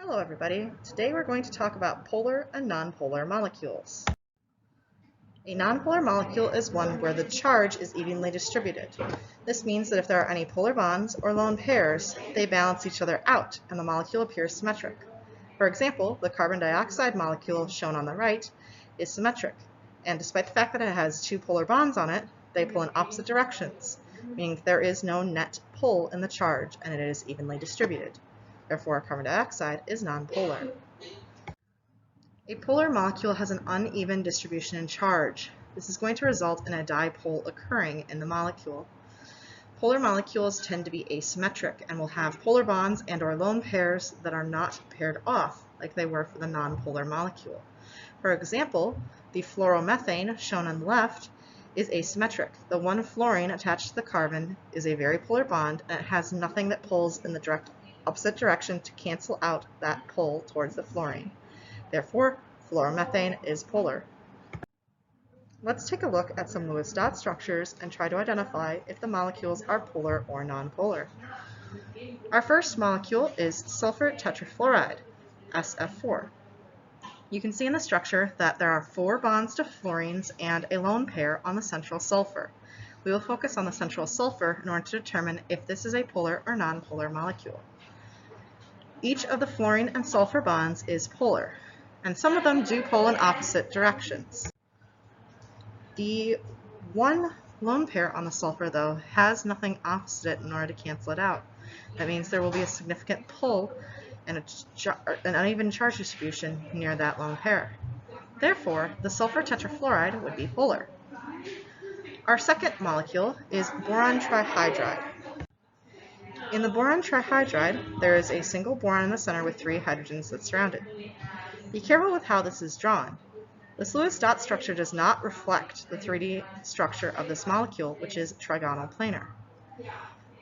Hello everybody. Today we're going to talk about polar and nonpolar molecules. A nonpolar molecule is one where the charge is evenly distributed. This means that if there are any polar bonds or lone pairs, they balance each other out and the molecule appears symmetric. For example, the carbon dioxide molecule shown on the right is symmetric, and despite the fact that it has two polar bonds on it, they pull in opposite directions, meaning there is no net pull in the charge and it is evenly distributed. Therefore, carbon dioxide is nonpolar. A polar molecule has an uneven distribution in charge. This is going to result in a dipole occurring in the molecule. Polar molecules tend to be asymmetric and will have polar bonds and/or lone pairs that are not paired off like they were for the nonpolar molecule. For example, the fluoromethane shown on the left is asymmetric. The one fluorine attached to the carbon is a very polar bond and it has nothing that pulls in the opposite direction to cancel out that pull towards the fluorine. Therefore, fluoromethane is polar. Let's take a look at some Lewis dot structures and try to identify if the molecules are polar or nonpolar. Our first molecule is sulfur tetrafluoride, SF4. You can see in the structure that there are 4 bonds to fluorines and a lone pair on the central sulfur. We will focus on the central sulfur in order to determine if this is a polar or nonpolar molecule. Each of the fluorine and sulfur bonds is polar, and some of them do pull in opposite directions. The one lone pair on the sulfur, though, has nothing opposite in order to cancel it out. That means there will be a significant pull and an uneven charge distribution near that lone pair. Therefore, the sulfur tetrafluoride would be polar. Our second molecule is boron trihydride. In the boron trihydride, there is a single boron in the center with 3 hydrogens that surround it. Be careful with how this is drawn. This Lewis dot structure does not reflect the 3D structure of this molecule, which is trigonal planar.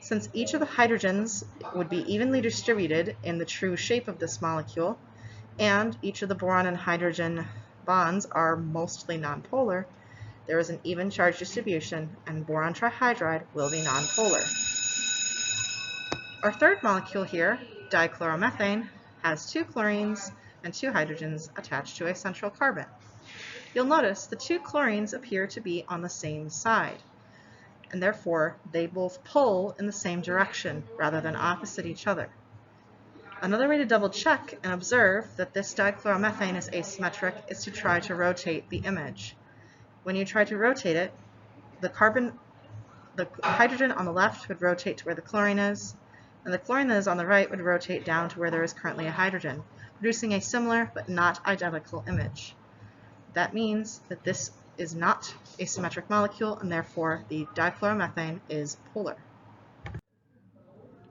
Since each of the hydrogens would be evenly distributed in the true shape of this molecule, and each of the boron and hydrogen bonds are mostly nonpolar, there is an even charge distribution, and boron trihydride will be nonpolar. Our third molecule here, dichloromethane, has 2 chlorines and 2 hydrogens attached to a central carbon. You'll notice the 2 chlorines appear to be on the same side, and therefore they both pull in the same direction rather than opposite each other. Another way to double check and observe that this dichloromethane is asymmetric is to try to rotate the image. When you try to rotate it, the hydrogen on the left would rotate to where the chlorine is, and the chlorine that is on the right would rotate down to where there is currently a hydrogen, producing a similar but not identical image. That means that this is not a symmetric molecule, and therefore the dichloromethane is polar.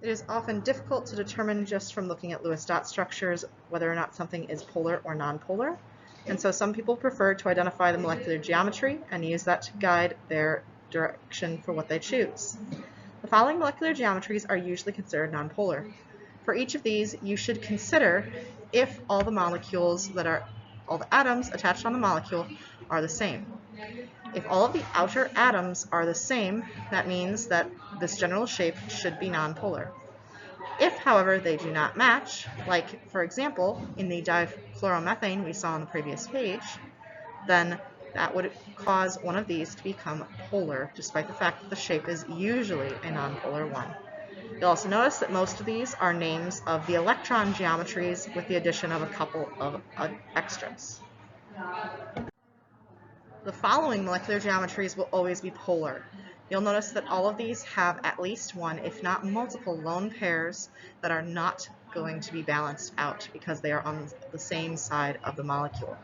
It is often difficult to determine just from looking at Lewis dot structures whether or not something is polar or nonpolar, and so some people prefer to identify the molecular geometry and use that to guide their direction for what they choose. The following molecular geometries are usually considered nonpolar. For each of these, you should consider if all the atoms attached on the molecule are the same. If all of the outer atoms are the same, that means that this general shape should be nonpolar. If, however, they do not match, like, for example, in the dichloromethane we saw on the previous page, then that would cause one of these to become polar, despite the fact that the shape is usually a nonpolar one. You'll also notice that most of these are names of the electron geometries with the addition of a couple of extras. The following molecular geometries will always be polar. You'll notice that all of these have at least one, if not multiple, lone pairs that are not going to be balanced out because they are on the same side of the molecule.